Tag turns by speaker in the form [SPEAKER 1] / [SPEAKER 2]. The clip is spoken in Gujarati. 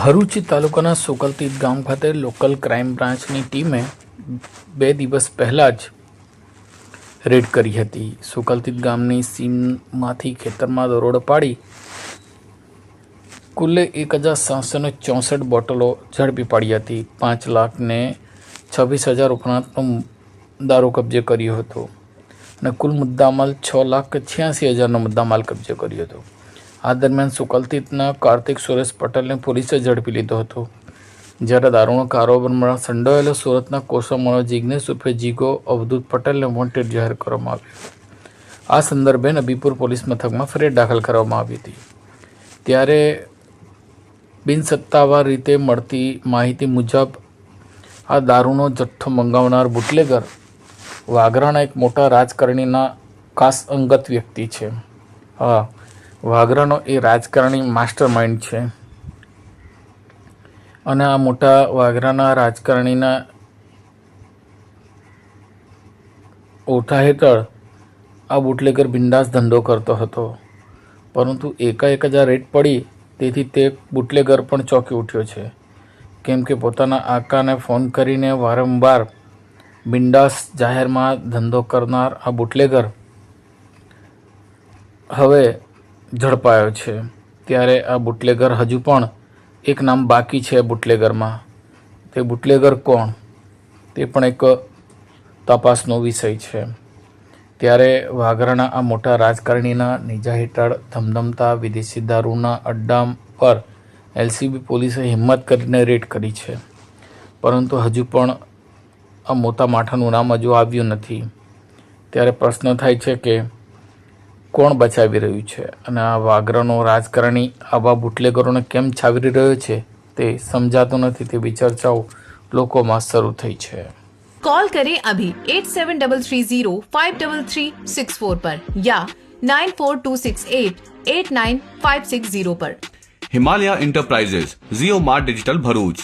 [SPEAKER 1] ભરૂચ તાલુકાના સોકલતીત ગામ ખાતે લોકલ ક્રાઇમ બ્રાન્ચની ટીમે 2 દિવસ પહેલાં જ રેડ કરી હતી. સોકલતીત ગામની સીમમાંથી ખેતરમાં દરોડો પાડી કુલ 1764 બોટલો ઝડપી પાડી હતી. 5,26,000 ઉપરાંતનો દારૂ કબજે કર્યો હતો અને કુલ મુદ્દામાલ 6,86,000નો મુદ્દામાલ કબજે કર્યો હતો. આ દરમિયાન સોકલતીતના કાર્તિક સુરેશ પટેલને પોલીસે ઝડપી લીધો હતો, જ્યારે દારૂનો કારોબારમાં સંડોવાયેલો સુરતના કોસામાનો જિગ્નેશ ઉર્ફે જીગો અવધૂત પટેલને વોન્ટેડ જાહેર કરવામાં આવ્યો. આ સંદર્ભે નબીપુર પોલીસ મથકમાં ફરિયાદ દાખલ કરવામાં આવી હતી. ત્યારે બિનસત્તાવાર રીતે મળતી માહિતી મુજબ આ દારૂનો જથ્થો મંગાવનાર બુટલેગર વાગરાના એક મોટા રાજકારણીના ખાસ અંગત વ્યક્તિ છે. હા, વાગરાનો એ રાજકારણી માસ્ટર માઇન્ડ છે અને આ મોટા વાગરાના રાજકારણીના ઓઠા હેઠળ આ બુટલેગર બિંદાસ ધંધો કરતો હતો. પરંતુ એકાએક જ રેડ પડી તેથી તે બુટલેગર પણ ચોંકી ઉઠ્યો છે, કેમ કે પોતાના આકાને ફોન કરીને વારંવાર બિંદાસ જાહેરમાં ધંધો કરનાર આ બુટલેગર હવે ઝડપાયો છે. ત્યારે આ બુટલેગર હજુ પણ એક નામ બાકી છે બુટલેગરમાં. તે બુટલેગર કોણ તે પણ એક તપાસનો વિષય છે. ત્યારે વાગરાના આ મોટા રાજકારણીના નેજા હેઠળ ધમધમતા વિદેશી દારૂના અડ્ડા પર એલસીબી પોલીસે હિંમત કરીને રેડ કરી છે, પરંતુ હજુ પણ આ મોટા માઠાનું નામ હજુ આવ્યું નથી. ત્યારે પ્રશ્ન થાય છે કે કોણ બચાવી રહ્યું છે અને આ વાગરાનો રાજકારણી આવા બુટલેગરોને કેમ છાવરી રહ્યો છે તે સમજાતું નથી. તેવી ચર્ચાઓ લોકોમાં શરૂ થઈ છે.
[SPEAKER 2] कॉल करें अभी 8733053364 पर या 9426889560 पर.
[SPEAKER 3] हिमालय इंटरप्राइजेज, जियो मार्ट डिजिटल भरूच,